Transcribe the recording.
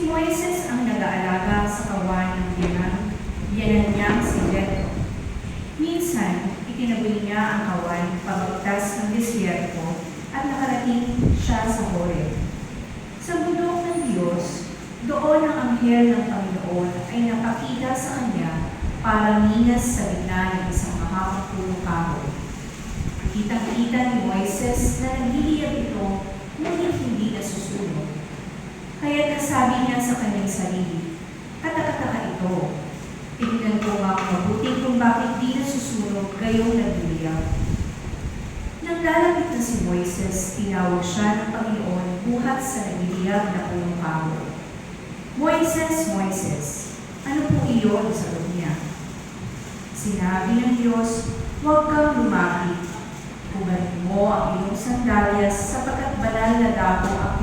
Moises ang nag-aalaga sa kawan ng biyanan niyang si Jethro. Minsan, itinaboy niya ang kawan pagligtas ng disyerto at nakarating siya sa Horeb. Sa bundok ng Diyos, doon ang anghel ng Panginoon ay napakita sa kanya para mingas sa gitna ng isang mahabang punong kahoy. Kitang-kita ni Moises na nagliliyab ito, ngunit hindi nasusunod. Kaya nasabi niya sa kanyang sarili, "Katakataka ito. Tingnan ko nga mabuti kung bakit di nasusunog kayong nagliliyab." Nang lalapit na si Moises, tinawag siya ng Panginoon buhat sa nagliliyab na punong kahoy. "Moises, Moises, ano po iyon?" sagot niya. Sinabi ng Diyos, "Huwag kang lumapit. Hubarin mo ang iyong sandalyas sapagkat banal na dako ang